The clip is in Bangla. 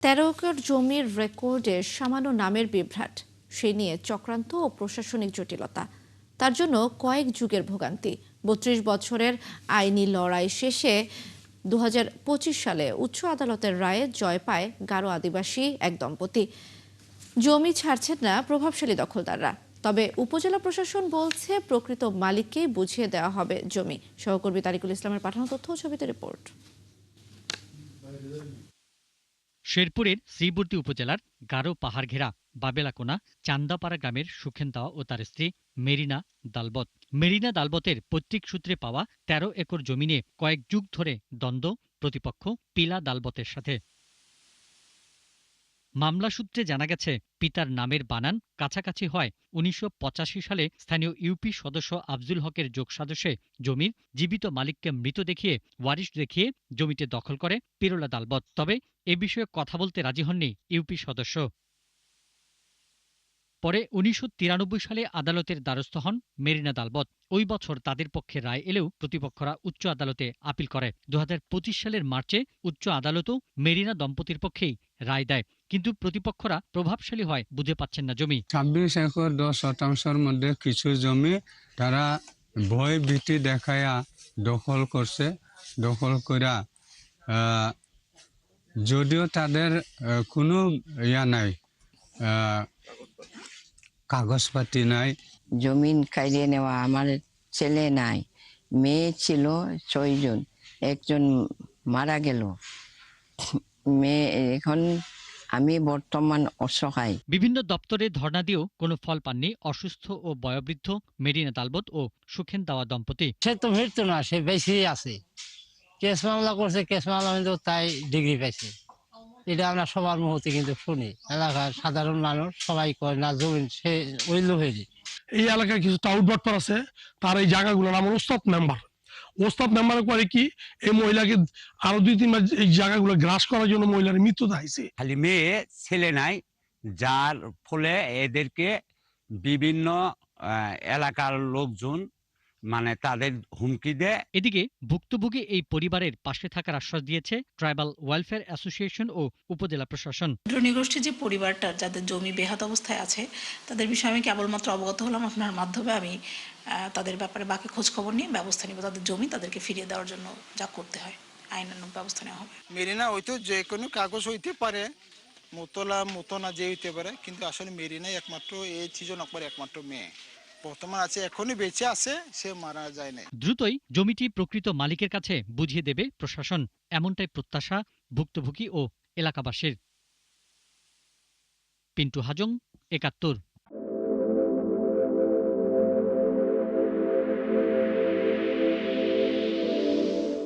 ১৩ একর জমির রেকর্ডে সামান্য নামের বিভ্রাট, সে নিয়ে চক্রান্ত ও প্রশাসনিক জটিলতা। তার জন্য কয়েক যুগের ভোগান্তি। ৩২ বছরের আইনি লড়াই শেষে ২০২৫ সালে উচ্চ আদালতের রায়ে জয় পায় গারো আদিবাসী এক দম্পতি। জমি ছাড়ছেন না প্রভাবশালী দখলদাররা, তবে উপজেলা প্রশাসন বলছে প্রকৃত মালিককেই বুঝিয়ে দেওয়া হবে জমি। সহকর্মী তারিকুল ইসলামের পাঠানো তথ্য ও ছবিতে রিপোর্ট। শেরপুরের শ্রীবর্দী উপজেলার গারো পাহাড় ঘেরা বাবেলাকোনা চান্দাপাড়া গ্রামের সুখেন দাওয়া ও তার স্ত্রী মেরিনা দালবত। মেরিনা দালবতের পৈতৃক সূত্রে পাওয়া ১৩ একর জমি নিয়ে কয়েক যুগ ধরে দ্বন্দ্ব প্রতিপক্ষ পিলা দালবতের সাথে। মামলা সূত্রে জানা গেছে, পিতার নামের বানান কাছাকাছি হয় ১৯৮৫ সালে স্থানীয় ইউপি সদস্য আফজুল হকের যোগসাজশে জমির জীবিত মালিককে মৃত দেখিয়ে ওয়ারিশ দেখিয়ে জমিটি দখল করে পিরোলা দালবত। তবে এ বিষয়ে কথা বলতে রাজি হননি ইউপি সদস্য। পরে ১৯৯৩ সালে আদালতের দ্বারস্থ হন মেরিনা দালবত। ওই বছর তাদের পক্ষে রায় এলেও প্রতিপক্ষরা উচ্চ আদালতে আপিল করে। ২০২৫ সালের মার্চে উচ্চ আদালতও মেরিনা দম্পতির পক্ষেই রায় দেয়, কিন্তু প্রতিপক্ষরা প্রভাবশালী হয় বুঝে পাচ্ছেন না জমি। ২৬ একর ১০ শতাংশের মধ্যে কিছু জমি তারা ভয় ভীতি দেখায়া দখল করছে। দখল করা যদিও তাদের কোনো নাই, কাগজপাতি নাই। জমিন কাইড়ে নেওয়া, আমার ছেলে নাই, মেয়ে ছিল ৬ জন, একজন মারা গেল। মেয়ে এখন আমি বর্তমান অসহায়। বিভিন্ন দপ্তরে ধর্ণা দিয়েও কোনো ফল পাননি অসুস্থ ও বয়োবৃদ্ধ মেরিনা দালবত ও সুখেন দাওয়া দম্পতি। সে তো মৃত্যু না, সে বেশি আছে। কেস মামলা করছে, কেস মামলা কিন্তু তাই ডিগ্রি পাইছে। এটা আমরা সবার মুহূর্তে কিন্তু শুনি, এলাকার সাধারণ মানুষ সবাই কয় না জমিন সে ওই লোভেরই। এই এলাকায় কিছু টাউট বাটপার আছে, তার এই জায়গাগুলোর নাম ওস্তাদ মেম্বার। ওস্তাদ মেম্বারের পরে কি এই মহিলাকে আরো ২-৩ মাস এই জায়গাগুলো গ্রাস করার জন্য মহিলার মৃত্যু হয়েছে। খালি মেয়ে ছেলে নাই, যার ফলে এদেরকে বিভিন্ন এলাকার লোকজন মানে তাদের হুমকি দেয়। এদিকে ভুক্তভোগী এই পরিবারের পাশে থাকার আশ্বাস দিয়েছে ট্রাইবাল ওয়েলফেয়ার অ্যাসোসিয়েশন ও উপজেলা প্রশাসন। নৃগোষ্ঠীর যে পরিবারটা যাদের জমি বেহাত অবস্থায় আছে, তাদের বিষয়ে আমি কেবলমাত্র অবগত হলাম আপনার মাধ্যমে। আমি তাদের ব্যাপারে বাকি খোঁজ খবর নিয়ে ব্যবস্থা নিব। তাদের জমি তাদেরকে ফিরিয়ে দেওয়ার জন্য যা করতে হয় আইনানুগ ব্যবস্থা নেওয়া হবে। মেরিনা হয়তো যে কোনো কাগজ হইতে পারে, মতনা যে হইতে পারে, কিন্তু আসলে মেরিনাই একমাত্র এই চিজন একমাত্র মেয়ে বর্তমান আছে, এখনই বেঁচে আছে, সে মারা যায় না। দ্রুতই জমিটি প্রকৃত মালিকের কাছে বুঝিয়ে দেবে প্রশাসন, এমনটাই প্রত্যাশা ভুক্তভোগী ও এলাকাবাসীর। পিন্টু হাজং, ৭১।